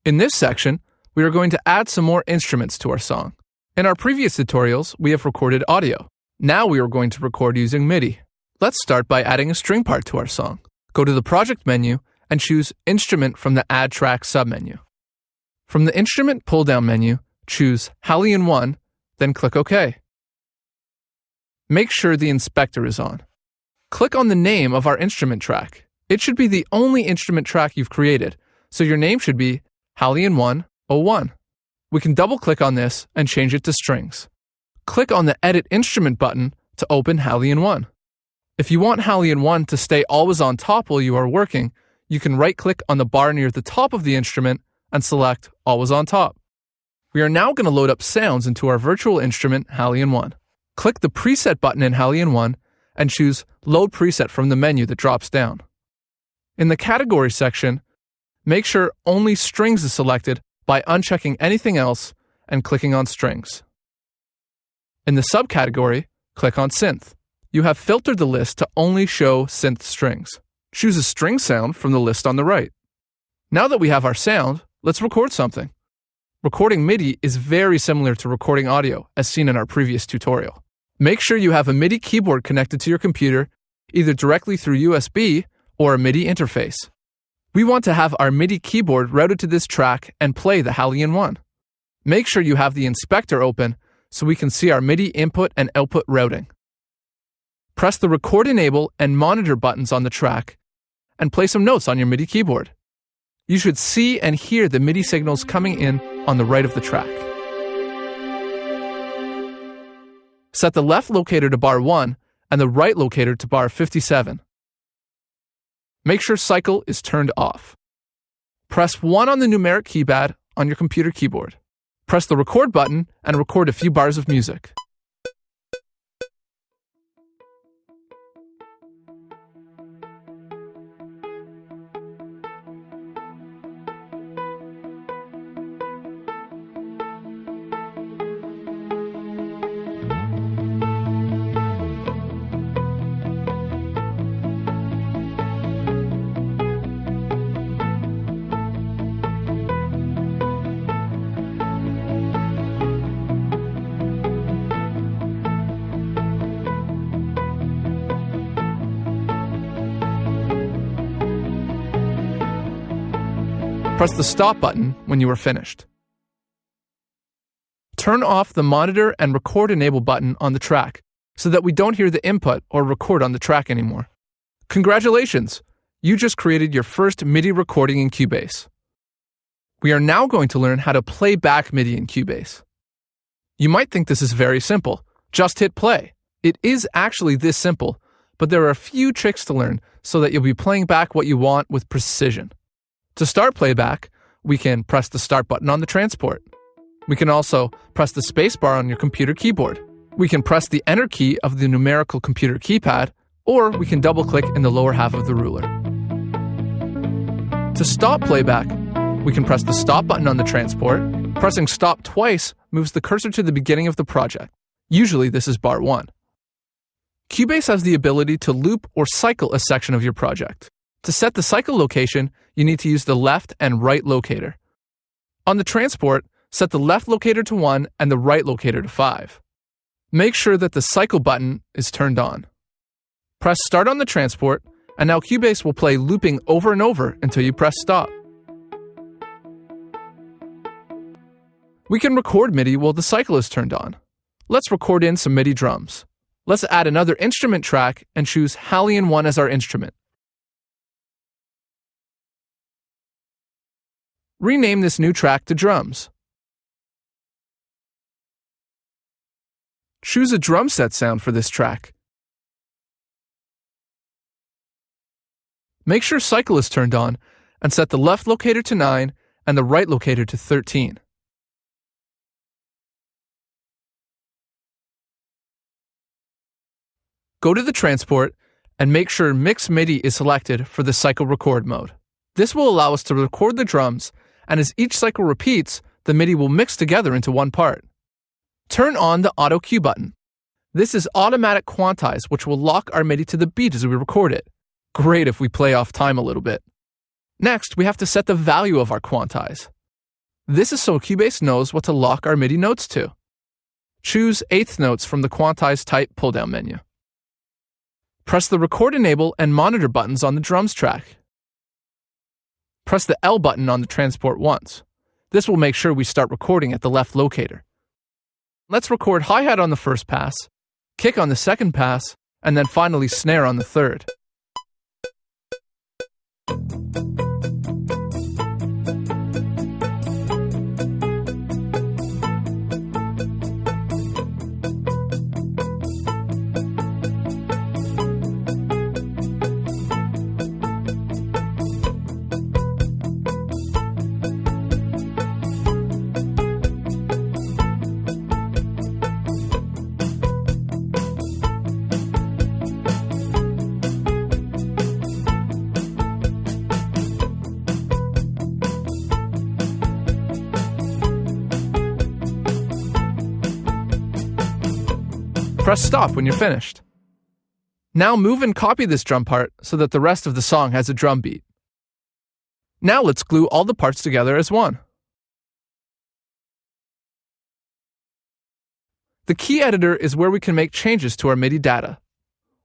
In this section, we are going to add some more instruments to our song. In our previous tutorials, we have recorded audio. Now we are going to record using MIDI. Let's start by adding a string part to our song. Go to the Project menu and choose Instrument from the Add Track submenu. From the Instrument pull-down menu, choose Hallian 1, then click OK. Make sure the inspector is on. Click on the name of our instrument track. It should be the only instrument track you've created, so your name should be Hallian 101. We can double-click on this and change it to strings. Click on the Edit Instrument button to open Hallian 1. If you want Hallian 1 to stay always on top while you are working, you can right-click on the bar near the top of the instrument and select Always on Top. We are now going to load up sounds into our virtual instrument, Hallian 1. Click the Preset button in Hallian 1 and choose Load Preset from the menu that drops down. In the Category section, make sure only Strings is selected by unchecking anything else and clicking on Strings. In the subcategory, click on Synth. You have filtered the list to only show synth strings. Choose a string sound from the list on the right. Now that we have our sound, let's record something. Recording MIDI is very similar to recording audio, as seen in our previous tutorial. Make sure you have a MIDI keyboard connected to your computer, either directly through USB or a MIDI interface. We want to have our MIDI keyboard routed to this track and play the Hallian 1. Make sure you have the inspector open so we can see our MIDI input and output routing. Press the Record Enable and Monitor buttons on the track and play some notes on your MIDI keyboard. You should see and hear the MIDI signals coming in on the right of the track. Set the left locator to bar 1 and the right locator to bar 57. Make sure cycle is turned off. Press 1 on the numeric keypad on your computer keyboard. Press the record button and record a few bars of music. Press the stop button when you are finished. Turn off the monitor and record enable button on the track so that we don't hear the input or record on the track anymore. Congratulations! You just created your first MIDI recording in Cubase. We are now going to learn how to play back MIDI in Cubase. You might think this is very simple. Just hit play. It is actually this simple, but there are a few tricks to learn so that you'll be playing back what you want with precision. To start playback, we can press the Start button on the transport. We can also press the space bar on your computer keyboard. We can press the Enter key of the numerical computer keypad, or we can double-click in the lower half of the ruler. To stop playback, we can press the Stop button on the transport. Pressing Stop twice moves the cursor to the beginning of the project. Usually this is bar 1. Cubase has the ability to loop or cycle a section of your project. To set the cycle location, you need to use the left and right locator. On the transport, set the left locator to 1 and the right locator to 5. Make sure that the cycle button is turned on. Press Start on the transport, and now Cubase will play looping over and over until you press Stop. We can record MIDI while the cycle is turned on. Let's record in some MIDI drums. Let's add another instrument track and choose Hallian 1 as our instrument. Rename this new track to Drums. Choose a drum set sound for this track. Make sure cycle is turned on and set the left locator to 9 and the right locator to 13. Go to the transport and make sure Mix MIDI is selected for the cycle record mode. This will allow us to record the drums, and as each cycle repeats, the MIDI will mix together into one part. Turn on the Auto Cue button. This is automatic quantize, which will lock our MIDI to the beat as we record it. Great if we play off time a little bit. Next, we have to set the value of our quantize. This is so Cubase knows what to lock our MIDI notes to. Choose eighth notes from the Quantize Type pull-down menu. Press the Record Enable and Monitor buttons on the drums track. Press the L button on the transport once. This will make sure we start recording at the left locator. Let's record hi-hat on the first pass, kick on the second pass, and then finally snare on the third. Press stop when you're finished. Now move and copy this drum part so that the rest of the song has a drum beat. Now let's glue all the parts together as one. The key editor is where we can make changes to our MIDI data.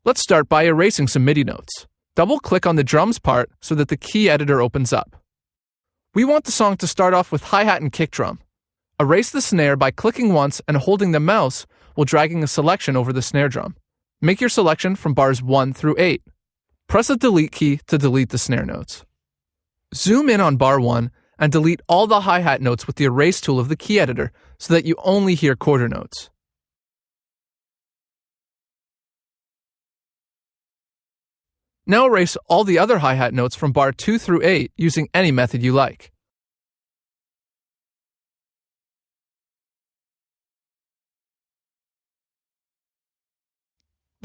Let's start by erasing some MIDI notes. Double-click on the drums part so that the key editor opens up. We want the song to start off with hi-hat and kick drum. Erase the snare by clicking once and holding the mouse while dragging a selection over the snare drum. Make your selection from bars 1 through 8. Press the delete key to delete the snare notes. Zoom in on bar 1 and delete all the hi-hat notes with the erase tool of the key editor so that you only hear quarter notes. Now erase all the other hi-hat notes from bar 2 through 8 using any method you like.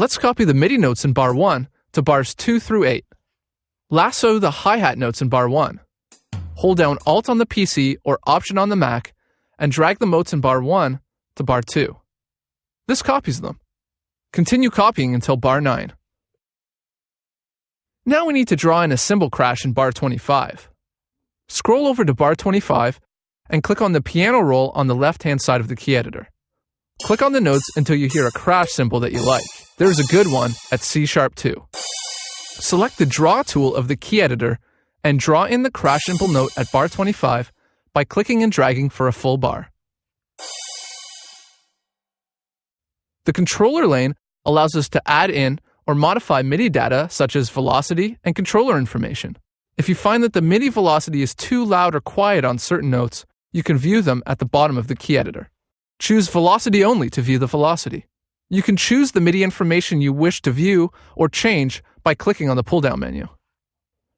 Let's copy the MIDI notes in bar 1 to bars 2 through 8. Lasso the hi-hat notes in bar 1. Hold down Alt on the PC or Option on the Mac and drag the notes in bar 1 to bar 2. This copies them. Continue copying until bar 9. Now we need to draw in a cymbal crash in bar 25. Scroll over to bar 25 and click on the piano roll on the left-hand side of the key editor. Click on the notes until you hear a crash cymbal that you like. There's a good one at C#2. Select the Draw tool of the key editor and draw in the crash cymbal note at bar 25 by clicking and dragging for a full bar. The controller lane allows us to add in or modify MIDI data such as velocity and controller information. If you find that the MIDI velocity is too loud or quiet on certain notes, you can view them at the bottom of the key editor. Choose Velocity Only to view the velocity. You can choose the MIDI information you wish to view or change by clicking on the pull-down menu.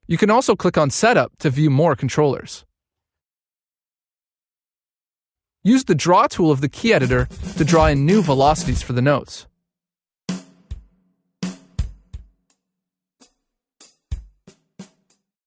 You can also click on Setup to view more controllers. Use the Draw tool of the key editor to draw in new velocities for the notes.